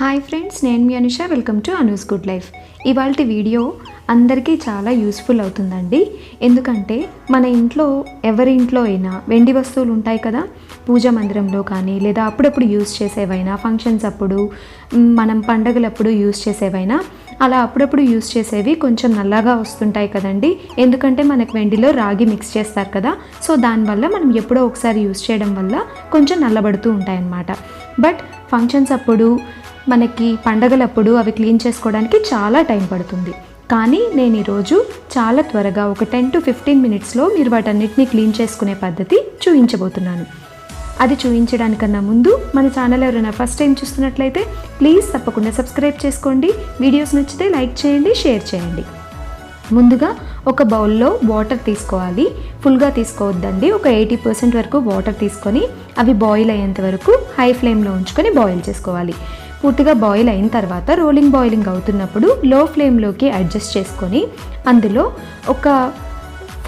Hi friends, నేను మీ Anusha. Welcome to Anu's good life. ఇవాల్టి వీడియో అందరికీ చాలా యూస్ఫుల్ అవుతుందండి. ఎందుకంటే మన ఇంట్లో ఎవరి ఇంట్లో అయినా వెండి వస్తువులు ఉంటాయి కదా, పూజా మందిరంలో కానీ లేదా అప్పుడప్పుడు యూజ్ చేసేవైనా, ఫంక్షన్స్ అప్పుడు, మనం పండగలప్పుడు యూజ్ చేసేవైనా, అలా అప్పుడప్పుడు యూజ్ చేసేవి కొంచెం నల్లగా వస్తుంటాయి కదండి. ఎందుకంటే మనకు వెండిలో రాగి మిక్స్ చేస్తారు కదా, సో దానివల్ల మనం ఎప్పుడో ఒకసారి యూజ్ చేయడం వల్ల కొంచెం నల్లబడుతూ ఉంటాయన్నమాట. బట్ ఫంక్షన్స్ అప్పుడు, మనకి పండగలప్పుడు అవి క్లీన్ చేసుకోవడానికి చాలా టైం పడుతుంది. కానీ నేను ఈరోజు చాలా త్వరగా ఒక 10 to 15 minutesలో మీరు వాటన్నిటిని క్లీన్ చేసుకునే పద్ధతి చూపించబోతున్నాను. అది చూపించడానికన్నా ముందు మన ఛానల్ ఎవరైనా ఫస్ట్ టైం చూస్తున్నట్లయితే ప్లీజ్ తప్పకుండా సబ్స్క్రైబ్ చేసుకోండి. వీడియోస్ నచ్చితే లైక్ చేయండి, షేర్ చేయండి. ముందుగా ఒక బౌల్లో వాటర్ తీసుకోవాలి. ఫుల్గా తీసుకోవద్దండి, ఒక 80% వరకు వాటర్ తీసుకొని అవి బాయిల్ అయ్యేంత వరకు హై ఫ్లేమ్లో ఉంచుకొని బాయిల్ చేసుకోవాలి. పూర్తిగా బాయిల్ అయిన తర్వాత బాయిలింగ్ అవుతున్నప్పుడు లో ఫ్లేమ్లోకి అడ్జస్ట్ చేసుకొని అందులో ఒక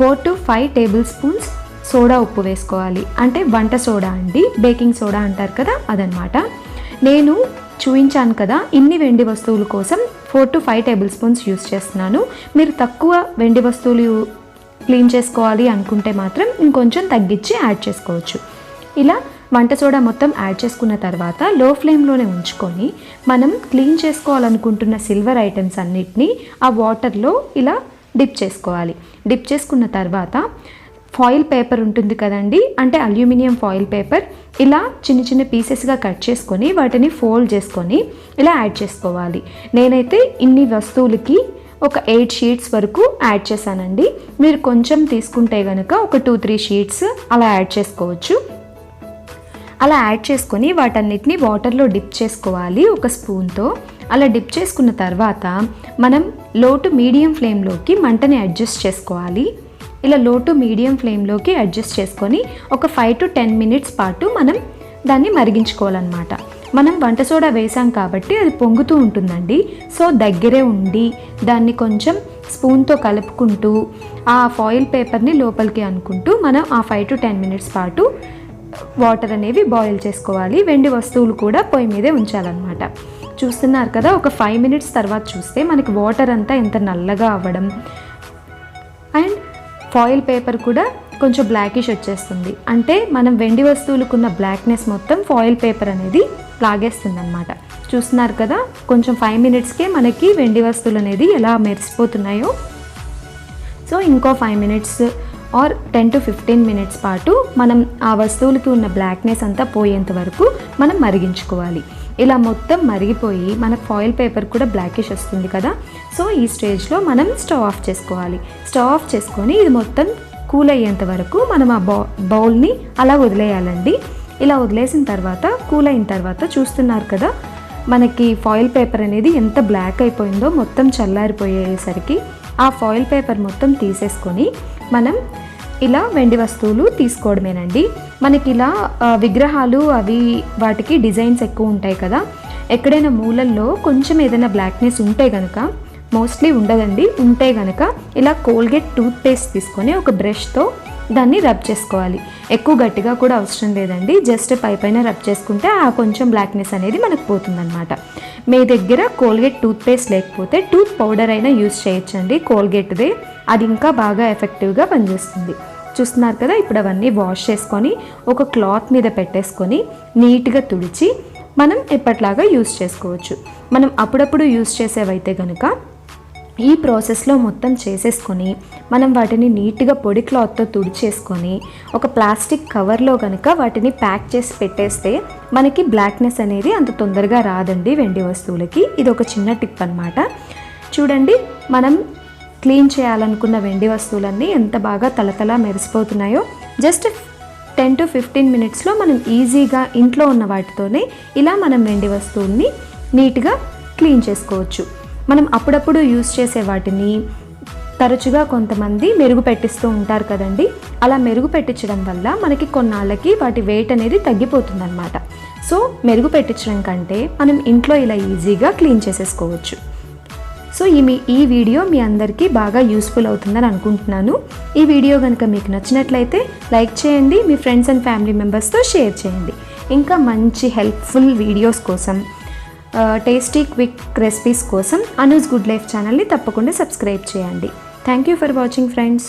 4 to 5 tablespoons సోడా ఉప్పు వేసుకోవాలి. అంటే వంట సోడా అండి, బేకింగ్ సోడా అంటారు కదా, అదనమాట. నేను చూపించాను కదా, ఇన్ని వెండి వస్తువుల కోసం 4 to 5 tablespoons యూస్ చేస్తున్నాను. మీరు తక్కువ వెండి వస్తువులు క్లీన్ చేసుకోవాలి అనుకుంటే మాత్రం ఇంకొంచెం తగ్గించి యాడ్ చేసుకోవచ్చు. ఇలా వంట సోడా మొత్తం యాడ్ చేసుకున్న తర్వాత లో ఫ్లేమ్లోనే ఉంచుకొని మనం క్లీన్ చేసుకోవాలనుకుంటున్న సిల్వర్ ఐటమ్స్ అన్నిటినీ ఆ వాటర్లో ఇలా డిప్ చేసుకోవాలి. డిప్ చేసుకున్న తర్వాత ఫాయిల్ పేపర్ ఉంటుంది కదండి, అంటే అల్యూమినియం ఫాయిల్ పేపర్, ఇలా చిన్న చిన్న పీసెస్గా కట్ చేసుకొని వాటిని ఫోల్డ్ చేసుకొని ఇలా యాడ్ చేసుకోవాలి. నేనైతే ఇన్ని వస్తువులకి ఒక 8 sheets వరకు యాడ్ చేశానండి. మీరు కొంచెం తీసుకుంటే కనుక ఒక 2-3 sheets అలా యాడ్ చేసుకోవచ్చు. అలా యాడ్ చేసుకొని వాటన్నిటిని వాటర్లో డిప్ చేసుకోవాలి ఒక స్పూన్తో. అలా డిప్ చేసుకున్న తర్వాత మనం లో టు మీడియం ఫ్లేమ్లోకి మంటని అడ్జస్ట్ చేసుకోవాలి. ఇలా లో టు మీడియం ఫ్లేమ్లోకి అడ్జస్ట్ చేసుకొని ఒక 5 to 10 minutes పాటు మనం దాన్ని మరిగించుకోవాలన్నమాట. మనం వంట సోడా వేసాం కాబట్టి అది పొంగుతూ ఉంటుందండి. సో దగ్గరే ఉండి దాన్ని కొంచెం స్పూన్తో కలుపుకుంటూ ఆ ఫాయిల్ పేపర్ని లోపలికి అనుకుంటూ మనం ఆ 5 to 10 minutes పాటు వాటర్ అనేవి బాయిల్ చేసుకోవాలి. వెండి వస్తువులు కూడా పొయ్యి మీదే ఉంచాలన్నమాట. చూస్తున్నారు కదా, ఒక 5 minutes తర్వాత చూస్తే మనకి వాటర్ అంతా ఎంత నల్లగా అవ్వడం, అండ్ ఫాయిల్ పేపర్ కూడా కొంచెం బ్లాకిష్ వచ్చేస్తుంది. అంటే మనం వెండి వస్తువులకున్న బ్లాక్నెస్ మొత్తం ఫాయిల్ పేపర్ అనేది లాగేస్తుంది అన్నమాట. చూస్తున్నారు కదా, కొంచెం 5 minutesకే మనకి వెండి వస్తువులు అనేది ఎలా మెరిసిపోతున్నాయో. సో ఇంకో 5 minutes ఆర్ 10 to 15 minutes పాటు మనం ఆ వస్తువులకి ఉన్న బ్లాక్నెస్ అంతా పోయేంత వరకు మనం మరిగించుకోవాలి. ఇలా మొత్తం మరిగిపోయి మనకు ఫాయిల్ పేపర్ కూడా బ్లాకిష్ వస్తుంది కదా, సో ఈ స్టేజ్లో మనం స్టవ్ ఆఫ్ చేసుకోవాలి. స్టవ్ ఆఫ్ చేసుకొని ఇది మొత్తం కూల్ అయ్యేంత వరకు మనం ఆ బౌల్ని అలా వదిలేయాలండి. ఇలా వదిలేసిన తర్వాత కూల్ అయిన తర్వాత చూస్తున్నారు కదా, మనకి ఫాయిల్ పేపర్ అనేది ఎంత బ్లాక్ అయిపోయిందో. మొత్తం చల్లారిపోయేసరికి ఆ ఫాయిల్ పేపర్ మొత్తం తీసేసుకొని మనం ఇలా వెండి వస్తువులు తీసుకోవడమేనండి. మనకి ఇలా విగ్రహాలు అవి వాటికి డిజైన్స్ ఎక్కువ ఉంటాయి కదా, ఎక్కడైనా మూలల్లో కొంచెం ఏదైనా బ్లాక్నెస్ ఉంటే కనుక, మోస్ట్లీ ఉండదండి, ఉంటే కనుక ఇలా కోల్గేట్ టూత్పేస్ట్ తీసుకొని ఒక బ్రష్తో దాన్ని రబ్ చేసుకోవాలి. ఎక్కువ గట్టిగా కూడా అవసరం లేదండి, జస్ట్ పైన రబ్ చేసుకుంటే ఆ కొంచెం బ్లాక్నెస్ అనేది మనకు పోతుందన్నమాట. మీ దగ్గర కోల్గేట్ టూత్పేస్ట్ లేకపోతే టూత్ పౌడర్ అయినా యూజ్ చేయొచ్చండి, కోల్గేట్దే, అది ఇంకా బాగా ఎఫెక్టివ్గా పనిచేస్తుంది. చూస్తున్నారు కదా, ఇప్పుడు అవన్నీ వాష్ చేసుకొని ఒక క్లాత్ మీద పెట్టేసుకొని నీట్గా తుడిచి మనం ఎప్పట్లాగా యూజ్ చేసుకోవచ్చు. మనం అప్పుడప్పుడు యూజ్ చేసేవైతే కనుక ఈ ప్రాసెస్లో మొత్తం చేసేసుకొని మనం వాటిని నీట్గా పొడి క్లాత్తో తుడిచేసుకొని ఒక ప్లాస్టిక్ కవర్లో కనుక వాటిని ప్యాక్ చేసి పెట్టేస్తే మనకి బ్లాక్నెస్ అనేది అంత తొందరగా రాదండి వెండి వస్తువులకి. ఇది ఒక చిన్న టిప్ అన్నమాట. చూడండి, మనం క్లీన్ చేయాలనుకున్న వెండి వస్తువులన్నీ ఎంత బాగా తలతలా మెరిసిపోతున్నాయో. జస్ట్ 10 to 15 minutesలో మనం ఈజీగా ఇంట్లో ఉన్న వాటితోనే ఇలా మనం వెండి వస్తువుల్ని నీట్గా క్లీన్ చేసుకోవచ్చు. మనం అప్పుడప్పుడు యూజ్ చేసే వాటిని తరచుగా కొంతమంది మెరుగు పెట్టిస్తూ ఉంటారు కదండి, అలా మెరుగు పెట్టించడం వల్ల మనకి కొన్నాళ్ళకి వాటి వెయిట్ అనేది తగ్గిపోతుంది అన్నమాట. సో మెరుగు పెట్టించడం కంటే మనం ఇంట్లో ఇలా ఈజీగా క్లీన్ చేసేసుకోవచ్చు. సో ఈ వీడియో మీ అందరికీ బాగా యూస్ఫుల్ అవుతుందని అనుకుంటున్నాను. ఈ వీడియో కనుక మీకు నచ్చినట్లయితే లైక్ చేయండి, మీ ఫ్రెండ్స్ అండ్ ఫ్యామిలీ మెంబర్స్తో షేర్ చేయండి. ఇంకా మంచి హెల్ప్ఫుల్ వీడియోస్ కోసం టేస్టీ క్విక్ రెసిపీస్ కోసం అనూస్ గుడ్ లైఫ్ ఛానల్ని తప్పకుండా సబ్స్క్రైబ్ చేయండి. Thank you for watching friends.